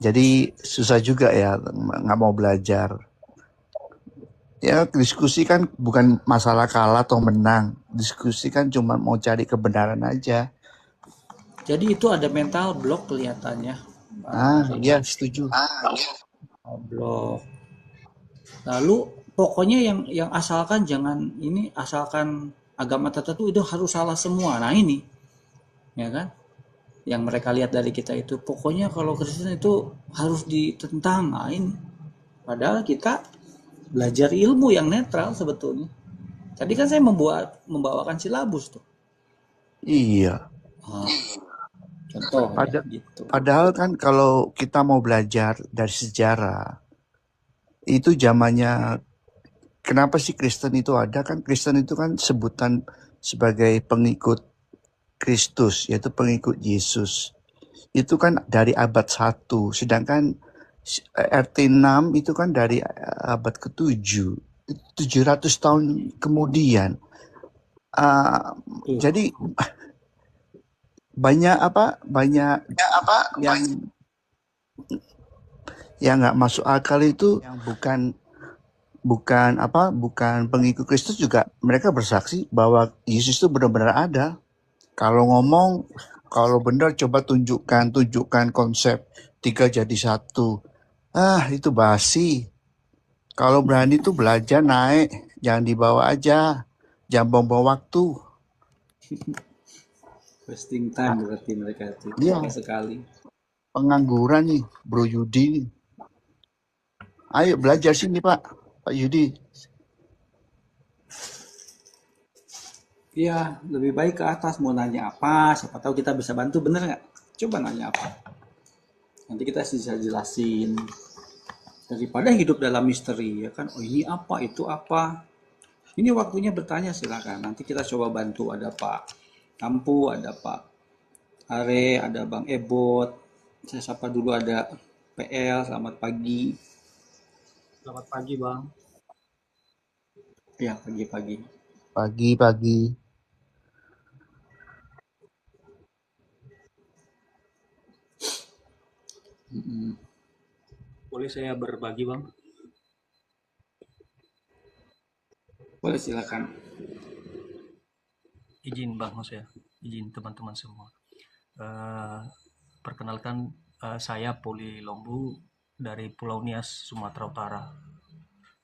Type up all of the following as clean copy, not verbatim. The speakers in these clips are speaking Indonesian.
Jadi susah juga ya nggak mau belajar. Ya diskusi kan bukan masalah kalah atau menang. Diskusi kan cuma mau cari kebenaran aja. Jadi itu ada mental block kelihatannya, Iya Ricky. setuju. Block. Lalu pokoknya yang asalkan jangan ini, asalkan agama tertentu itu harus salah semua. Nah ini, ya kan? Yang mereka lihat dari kita itu pokoknya kalau Kristen itu harus ditentang. Nah ini. Padahal kita belajar ilmu yang netral sebetulnya. Tadi kan saya membawakan silabus tuh. Iya. Ah, contoh ya Pada, gitu. padahal kan kalau kita mau belajar dari sejarah, itu zamannya kenapa sih Kristen itu ada kan? Kristen itu kan sebutan sebagai pengikut Kristus, yaitu pengikut Yesus. Itu kan dari abad 1, sedangkan RT6 itu kan dari abad ke-7. 700 tahun kemudian. Uh, Tuh. jadi banyak yang nggak masuk akal itu yang bukan pengikut Kristus juga mereka bersaksi bahwa Yesus itu benar-benar ada. Kalau ngomong, kalau benar coba tunjukkan konsep 3 jadi 1. Itu basi. Kalau berani tuh belajar naik, jangan dibawa aja. Jangan buang-buang waktu. Wasting time berarti mereka itu Iya, sama sekali. pengangguran nih, Bro Yudi nih. Ayo belajar sini Pak, Pak Yudi. Iya, lebih baik ke atas mau nanya apa, siapa tahu kita bisa bantu, bener nggak? Coba nanya apa. Nanti kita bisa jelasin. Daripada hidup dalam misteri, ya kan? Oh ini apa, itu apa. Ini waktunya bertanya silakan. Nanti kita coba bantu. Ada Pak Kampu, ada Pak Are, ada Bang Ebot. Saya sapa dulu ada PL, selamat pagi. Selamat pagi, Bang. Ya, pagi-pagi. Pagi-pagi. Boleh saya berbagi, Bang? Boleh silakan. Izin, Bang, maksudnya. Izin teman-teman semua. Eh, Perkenalkan, saya Poli Lombu dari Pulau Nias, Sumatera Utara.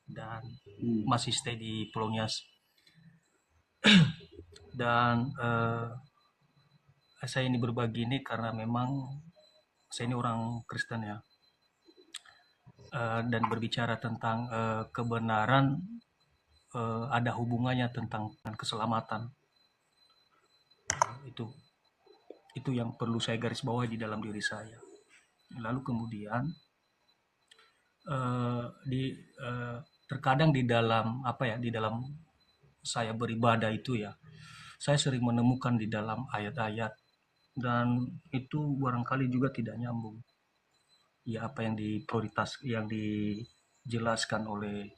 Dan masih stay di Pulau Nias. Dan saya ini berbagi ini karena memang saya ini orang Kristen ya. Dan berbicara tentang kebenaran ada hubungannya tentang keselamatan. Itu yang perlu saya garis bawahi di dalam diri saya. Lalu kemudian di terkadang di dalam di dalam saya beribadah itu ya, saya sering menemukan di dalam ayat-ayat dan itu barangkali juga tidak nyambung. Ya apa yang yang dijelaskan oleh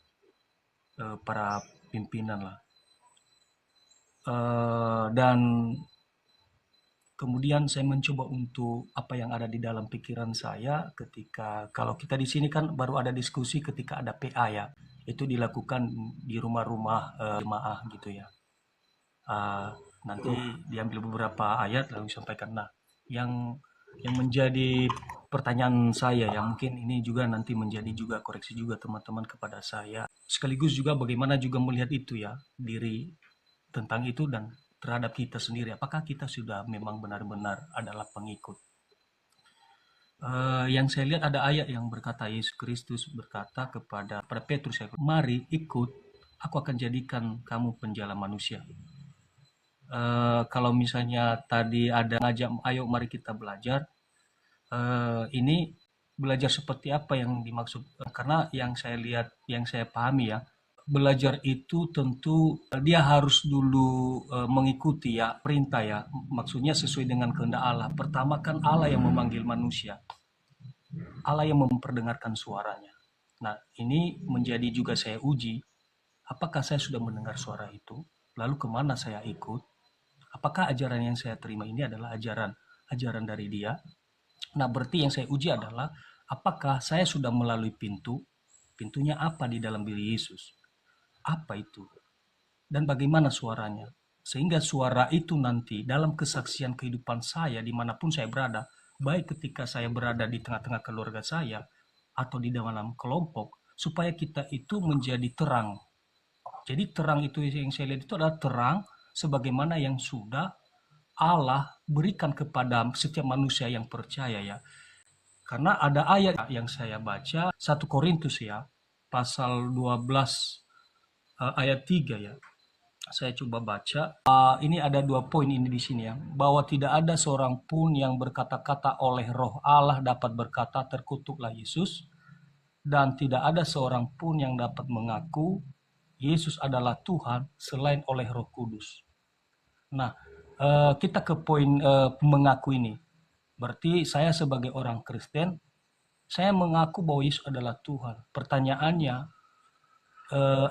para pimpinan lah. Dan kemudian saya mencoba untuk apa yang ada di dalam pikiran saya ketika kalau kita di sini kan baru ada diskusi ketika ada PA ya. Itu dilakukan di rumah-rumah jemaah gitu ya. Uh, Nanti diambil beberapa ayat lalu disampaikan. Nah, yang menjadi pertanyaan saya yang mungkin ini juga nanti menjadi juga koreksi juga teman-teman kepada saya. Sekaligus juga bagaimana juga melihat itu ya diri tentang itu dan terhadap kita sendiri. Apakah kita sudah memang benar-benar adalah pengikut? Yang saya lihat ada ayat yang berkata Yesus Kristus berkata kepada Petrus, mari ikut, aku akan jadikan kamu penjala manusia. Kalau misalnya tadi ada ngajak, ayo mari kita belajar. Ini belajar seperti apa yang dimaksud? Karena yang saya lihat, yang saya pahami ya, belajar itu tentu dia harus dulu mengikuti ya perintah ya. Maksudnya sesuai dengan kehendak Allah. Pertama kan Allah yang memanggil manusia. Allah yang memperdengarkan suaranya. Nah, ini menjadi juga saya uji. Apakah saya sudah mendengar suara itu? Lalu kemana saya ikut? Apakah ajaran yang saya terima ini adalah ajaran dari dia? Nah, berarti yang saya uji adalah Apakah saya sudah melalui pintu? Pintunya apa di dalam diri Yesus? Apa itu? Dan bagaimana suaranya? Sehingga suara itu nanti dalam kesaksian kehidupan saya dimanapun saya berada, baik ketika saya berada di tengah-tengah keluarga saya atau di dalam kelompok, supaya kita itu menjadi terang. Jadi terang itu yang saya lihat itu adalah terang sebagaimana yang sudah Allah berikan kepada setiap manusia yang percaya ya. Karena ada ayat yang saya baca 1 Korintus ya, pasal 12 ayat 3 ya. Saya coba baca. Ini ada 2 poin ini di sini ya, bahwa tidak ada seorang pun yang berkata-kata oleh Roh Allah dapat berkata terkutuklah Yesus, dan tidak ada seorang pun yang dapat mengaku Yesus adalah Tuhan selain oleh Roh Kudus. Nah, kita ke poin mengaku ini. Berarti saya sebagai orang Kristen, saya mengaku bahwa Yesus adalah Tuhan. Pertanyaannya,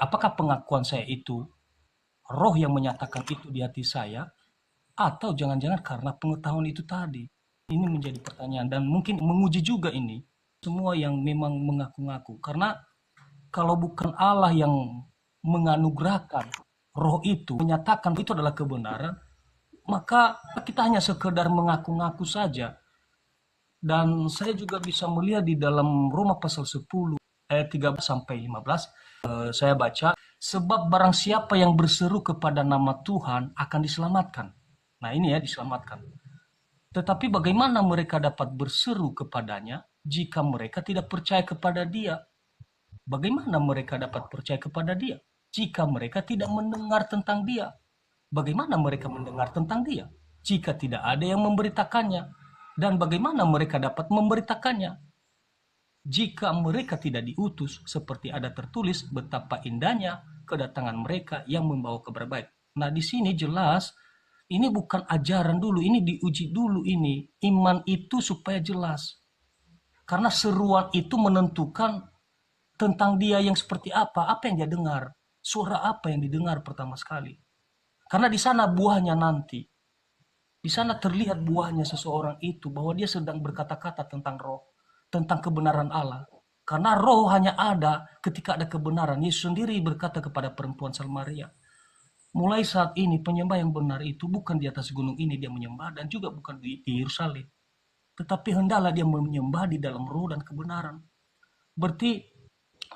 apakah pengakuan saya itu Roh yang menyatakan itu di hati saya, atau jangan-jangan karena pengetahuan itu tadi? Ini menjadi pertanyaan dan mungkin menguji juga ini semua yang memang mengaku-ngaku. Karena kalau bukan Allah yang menganugerahkan Roh itu, menyatakan itu adalah kebenaran, maka kita hanya sekedar mengaku-ngaku saja. Dan saya juga bisa melihat di dalam Roma pasal 10 ayat 13 sampai 15, saya baca, sebab barang siapa yang berseru kepada nama Tuhan akan diselamatkan. Nah ini ya, diselamatkan. Tetapi bagaimana mereka dapat berseru kepadanya jika mereka tidak percaya kepada Dia? Bagaimana mereka dapat percaya kepada Dia jika mereka tidak mendengar tentang Dia? Bagaimana mereka mendengar tentang Dia jika tidak ada yang memberitakannya? Dan bagaimana mereka dapat memberitakannya jika mereka tidak diutus, seperti ada tertulis betapa indahnya kedatangan mereka yang membawa kabar baik. Nah, di sini jelas ini bukan ajaran dulu, ini diuji dulu ini. Iman itu supaya jelas. Karena seruan itu menentukan tentang dia yang seperti apa yang dia dengar. Suara apa yang didengar pertama sekali. Karena di sana buahnya nanti. Di sana terlihat buahnya seseorang itu, bahwa dia sedang berkata-kata tentang Roh, tentang kebenaran Allah. Karena Roh hanya ada ketika ada kebenaran. Yesus sendiri berkata kepada perempuan Samaria, mulai saat ini penyembah yang benar itu bukan di atas gunung ini dia menyembah, dan juga bukan di Yerusalem. Tetapi hendaklah dia menyembah di dalam roh dan kebenaran. Berarti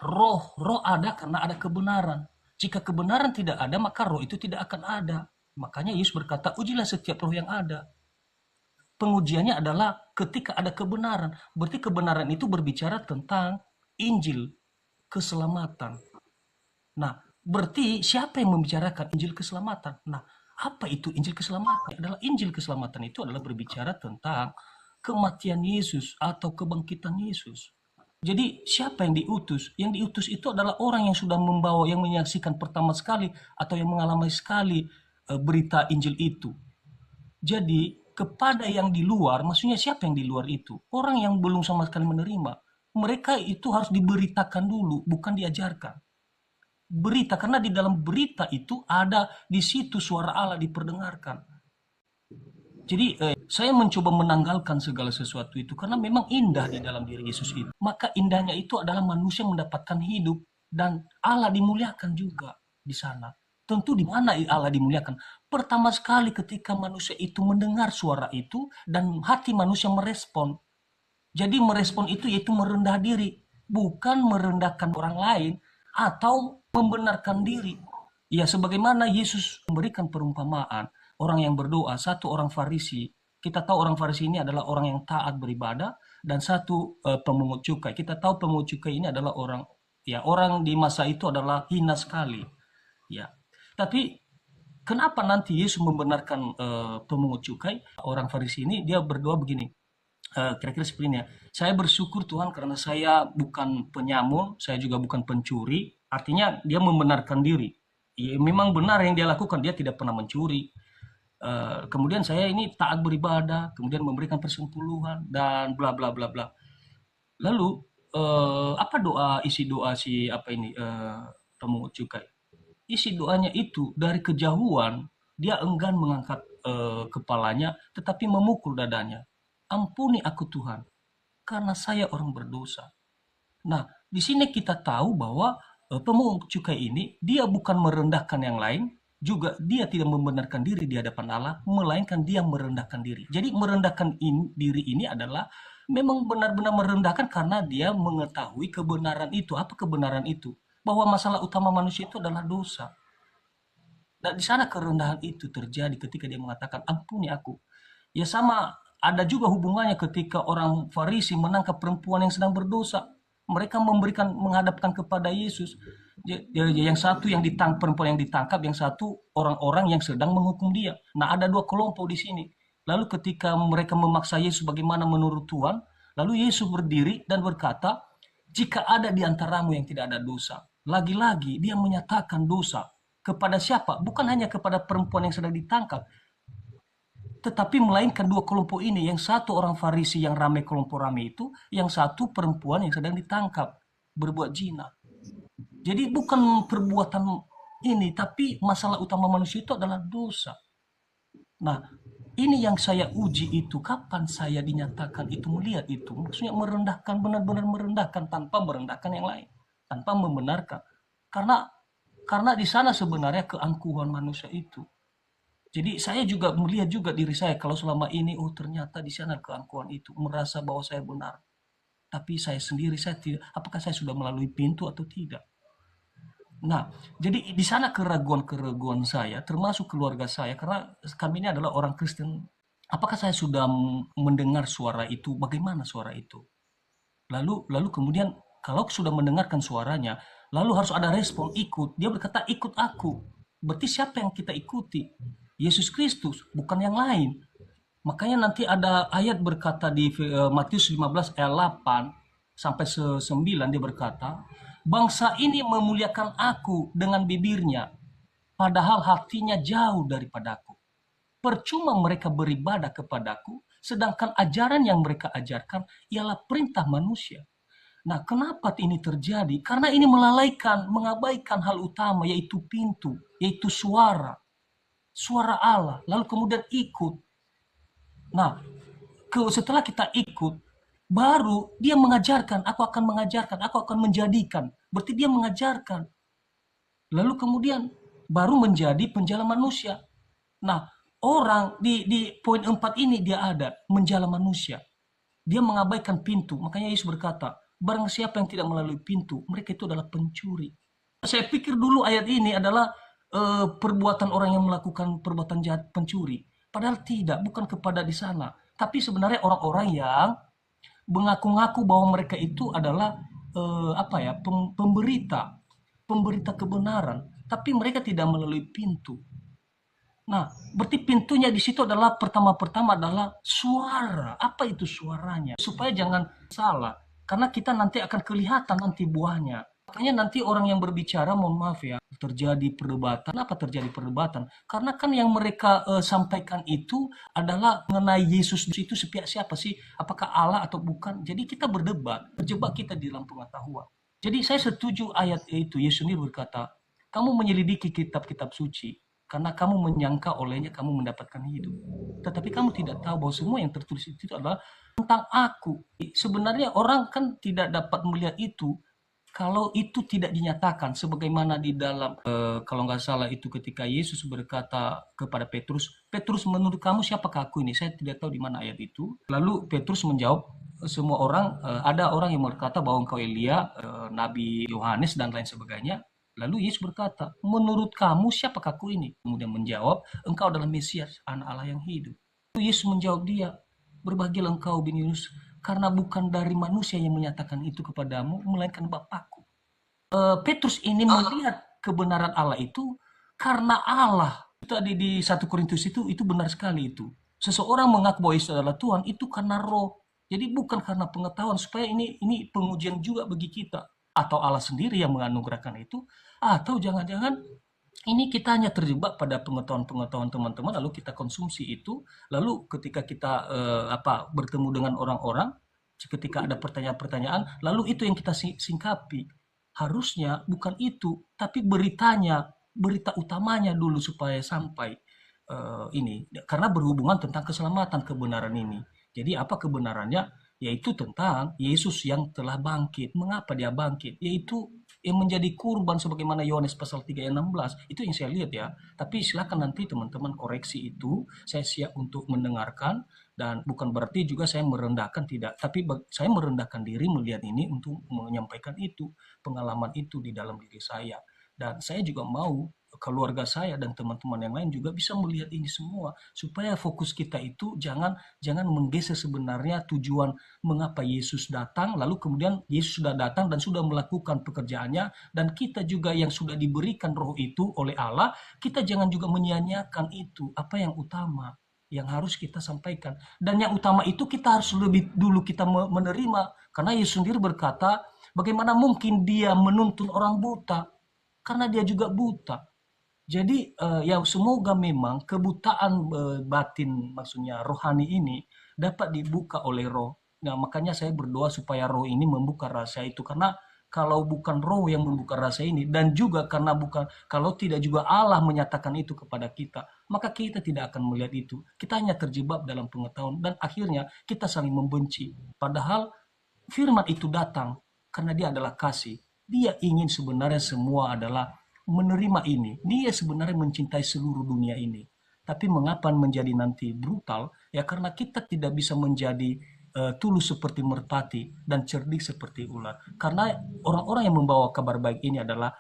roh ada karena ada kebenaran. Jika kebenaran tidak ada, maka roh itu tidak akan ada. Makanya Yesus berkata, ujilah setiap roh yang ada. Pengujiannya adalah ketika ada kebenaran. Berarti kebenaran itu berbicara tentang Injil, keselamatan. Nah, berarti siapa yang membicarakan Injil keselamatan? Nah, apa itu Injil keselamatan? Injil keselamatan itu adalah berbicara tentang kematian Yesus atau kebangkitan Yesus. Jadi siapa yang diutus? Yang diutus itu adalah orang yang sudah membawa, yang menyaksikan pertama sekali atau yang mengalami sekali berita Injil itu. Jadi kepada yang di luar, maksudnya siapa yang di luar itu? Orang yang belum sama sekali menerima. Mereka itu harus diberitakan dulu, bukan diajarkan. Berita, karena di dalam berita itu ada di situ suara Allah diperdengarkan. Jadi saya mencoba menanggalkan segala sesuatu itu karena memang indah di dalam diri Yesus itu. Maka indahnya itu adalah manusia mendapatkan hidup dan Allah dimuliakan juga di sana. Tentu di mana Allah dimuliakan? Pertama sekali ketika manusia itu mendengar suara itu dan hati manusia merespon. Jadi merespon itu yaitu merendah diri, bukan merendahkan orang lain atau membenarkan diri. Ya sebagaimana Yesus memberikan perumpamaan, orang yang berdoa, satu orang Farisi. Kita tahu orang Farisi ini adalah orang yang taat beribadah, dan satu pemungut cukai. Kita tahu pemungut cukai ini adalah orang di masa itu adalah hina sekali. Ya. Tapi kenapa nanti Yesus membenarkan pemungut cukai? Orang Farisi ini dia berdoa begini. Kira-kira seperti ini ya. Saya bersyukur Tuhan karena saya bukan penyamun, saya juga bukan pencuri. Artinya dia membenarkan diri. Ya, memang benar yang dia lakukan, dia tidak pernah mencuri. Kemudian saya ini taat beribadah, kemudian memberikan persepuluhan dan bla bla bla bla. Lalu apa isi doa si pemungut cukai? Isi doanya itu dari kejauhan dia enggan mengangkat kepalanya, tetapi memukul dadanya. Ampuni aku Tuhan, karena saya orang berdosa. Nah, di sini kita tahu bahwa pemungut cukai ini dia bukan merendahkan yang lain, juga dia tidak membenarkan diri di hadapan Allah, melainkan dia merendahkan diri. Jadi merendahkan diri ini adalah memang benar-benar merendahkan karena dia mengetahui kebenaran itu. Apa kebenaran itu? Bahwa masalah utama manusia itu adalah dosa. Dan di sana kerendahan itu terjadi ketika dia mengatakan, ampuni aku. Ya sama, ada juga hubungannya ketika orang Farisi menangkap perempuan yang sedang berdosa. Mereka menghadapkan kepada Yesus. Yang satu yang ditangkap, perempuan yang ditangkap, yang satu orang-orang yang sedang menghukum dia. Nah, ada dua kelompok di sini. Lalu ketika mereka memaksa Yesus bagaimana menurut Tuhan, lalu Yesus berdiri dan berkata, jika ada di antaramu yang tidak ada dosa, lagi-lagi dia menyatakan dosa kepada siapa? Bukan hanya kepada perempuan yang sedang ditangkap, tetapi melainkan dua kelompok ini. Yang satu orang Farisi yang ramai, kelompok ramai itu, yang satu perempuan yang sedang ditangkap berbuat zina. Jadi bukan perbuatan ini, tapi masalah utama manusia itu adalah dosa. Nah, ini yang saya uji itu, kapan saya dinyatakan itu, melihat itu. Maksudnya merendahkan, benar-benar merendahkan tanpa merendahkan yang lain, tanpa membenarkan. Karena di sana sebenarnya keangkuhan manusia itu. Jadi saya juga melihat juga diri saya kalau selama ini, oh ternyata di sana keangkuhan itu, merasa bahwa saya benar. Tapi saya sendiri, saya tidak, apakah saya sudah melalui pintu atau tidak? Nah, jadi di sana keraguan-keraguan saya, termasuk keluarga saya, karena kami ini adalah orang Kristen. Apakah saya sudah mendengar suara itu? Bagaimana suara itu? Lalu kemudian kalau sudah mendengarkan suaranya, lalu harus ada respon, ikut. Dia berkata, ikut aku. Berarti siapa yang kita ikuti? Yesus Kristus, bukan yang lain. Makanya nanti ada ayat berkata di Matius 15 ayat 8 sampai 9, dia berkata, bangsa ini memuliakan aku dengan bibirnya, padahal hatinya jauh daripadaku. Percuma mereka beribadah kepadaku, sedangkan ajaran yang mereka ajarkan ialah perintah manusia. Nah, kenapa ini terjadi? Karena ini melalaikan, mengabaikan hal utama, yaitu pintu, yaitu suara Allah, lalu kemudian ikut. Nah, setelah kita ikut, baru dia mengajarkan, aku akan menjadikan. Berarti dia mengajarkan. Lalu kemudian baru menjadi penjala manusia. Nah, orang di poin 4 ini dia ada, menjala manusia. Dia mengabaikan pintu. Makanya Yesus berkata, barang siapa yang tidak melalui pintu, mereka itu adalah pencuri. Saya pikir dulu ayat ini adalah perbuatan orang yang melakukan perbuatan jahat, pencuri. Padahal tidak, bukan kepada di sana. Tapi sebenarnya orang-orang yang mengaku-ngaku bahwa mereka itu adalah pemberita kebenaran, tapi mereka tidak melalui pintu. Nah, berarti pintunya di situ adalah pertama-pertama adalah suara. Apa itu suaranya? Supaya jangan salah, karena kita nanti akan kelihatan nanti buahnya. Makanya nanti orang yang berbicara, mohon maaf ya, terjadi perdebatan. Kenapa terjadi perdebatan? Karena kan yang mereka sampaikan itu adalah mengenai Yesus itu siapa sih? Apakah Allah atau bukan? Jadi kita berdebat, terjebak kita di dalam pengetahuan. Jadi saya setuju ayat itu. Yesus sendiri berkata, kamu menyelidiki kitab-kitab suci, karena kamu menyangka olehnya kamu mendapatkan hidup. Tetapi kamu tidak tahu bahwa semua yang tertulis itu adalah tentang aku. Sebenarnya orang kan tidak dapat melihat itu kalau itu tidak dinyatakan, sebagaimana di dalam kalau nggak salah itu ketika Yesus berkata kepada Petrus, Petrus, menurut kamu siapakah aku ini? Saya tidak tahu di mana ayat itu. Lalu Petrus menjawab, semua orang, ada orang yang berkata bahwa engkau Elia, Nabi Yohanes dan lain sebagainya. Lalu Yesus berkata, menurut kamu siapakah aku ini? Kemudian menjawab, engkau adalah Mesias, anak Allah yang hidup. Lalu Yesus menjawab dia, berbahagialah engkau bin Yunus, karena bukan dari manusia yang menyatakan itu kepadamu, melainkan Bapakku. Petrus ini melihat kebenaran Allah itu karena Allah. Tadi di 1 Korintus itu benar sekali itu. Seseorang mengaku bahwa Yesus adalah Tuhan itu karena roh. Jadi bukan karena pengetahuan, supaya ini pengujian juga bagi kita. Atau Allah sendiri yang menganugerahkan itu, atau jangan-jangan ini kita hanya terjebak pada pengetahuan-pengetahuan teman-teman, lalu kita konsumsi itu, lalu ketika kita bertemu dengan orang-orang, ketika ada pertanyaan-pertanyaan, lalu itu yang kita singkapi. Harusnya bukan itu, tapi berita utamanya dulu supaya sampai ini, karena berhubungan tentang keselamatan kebenaran ini. Jadi apa kebenarannya? yaitu tentang Yesus yang telah bangkit. Mengapa dia bangkit? Yaitu yang menjadi kurban sebagaimana Yohanes pasal 3 ayat 16. Itu yang saya lihat ya. Tapi silakan nanti teman-teman koreksi itu. Saya siap untuk mendengarkan dan bukan berarti juga saya merendahkan, tidak. Tapi saya merendahkan diri melihat ini untuk menyampaikan itu, pengalaman itu di dalam diri saya. Dan saya juga mau keluarga saya dan teman-teman yang lain juga bisa melihat ini semua supaya fokus kita itu jangan menggeser sebenarnya tujuan mengapa Yesus datang, lalu kemudian Yesus sudah datang dan sudah melakukan pekerjaannya, dan kita juga yang sudah diberikan roh itu oleh Allah, kita jangan juga menyia-nyiakan itu. Apa yang utama yang harus kita sampaikan, dan yang utama itu kita harus lebih dulu kita menerima, karena Yesus sendiri berkata, bagaimana mungkin dia menuntun orang buta, karena dia juga buta. Jadi ya semoga memang kebutaan batin, maksudnya rohani ini dapat dibuka oleh roh. Nah, makanya saya berdoa supaya roh ini membuka rahasia itu, karena kalau bukan roh yang membuka rahasia ini, dan juga karena bukan, kalau tidak juga Allah menyatakan itu kepada kita, maka kita tidak akan melihat itu. Kita hanya terjebak dalam pengetahuan dan akhirnya kita saling membenci. Padahal firman itu datang karena dia adalah kasih. Dia ingin sebenarnya semua adalah menerima ini. Dia sebenarnya mencintai seluruh dunia ini. Tapi mengapa menjadi nanti brutal? Ya karena kita tidak bisa menjadi tulus seperti merpati dan cerdik seperti ular. Karena orang-orang yang membawa kabar baik ini adalah,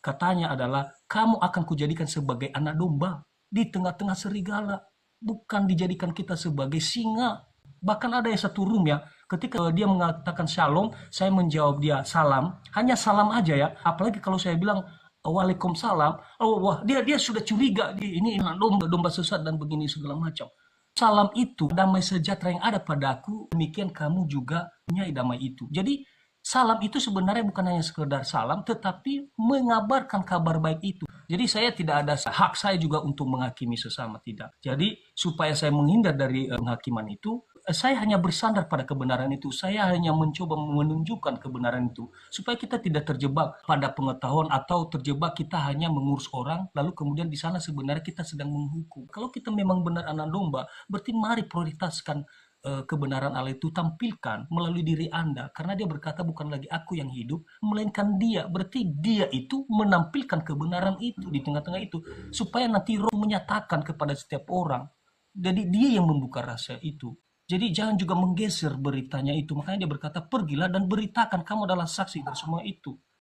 katanya adalah, kamu akan kujadikan sebagai anak domba di tengah-tengah serigala. Bukan dijadikan kita sebagai singa. Bahkan ada yang satu room ya, ketika dia mengatakan shalom, saya menjawab dia salam, hanya salam aja ya. Apalagi kalau saya bilang waalaikumsalam, oh wah, dia sudah curiga, ini domba sesat dan begini segala macam. Salam itu damai sejahtera yang ada padaku, demikian kamu juga punya damai itu. Jadi salam itu sebenarnya bukan hanya sekedar salam, tetapi mengabarkan kabar baik itu. Jadi saya tidak ada hak saya juga untuk menghakimi sesama, tidak. Jadi supaya saya menghindar dari penghakiman itu, saya hanya bersandar pada kebenaran itu. Saya hanya mencoba menunjukkan kebenaran itu supaya kita tidak terjebak pada pengetahuan atau terjebak kita hanya mengurus orang lalu kemudian di sana sebenarnya kita sedang menghukum. Kalau kita memang benar anak domba, berarti mari prioritaskan kebenaran Allah itu, tampilkan melalui diri Anda, karena dia berkata bukan lagi aku yang hidup melainkan dia. Berarti dia itu menampilkan kebenaran itu di tengah-tengah itu supaya nanti roh menyatakan kepada setiap orang. Jadi dia yang membuka rahasia itu. Jadi jangan juga menggeser beritanya itu. Makanya dia berkata, pergilah dan beritakan, kamu adalah saksi dari semua itu.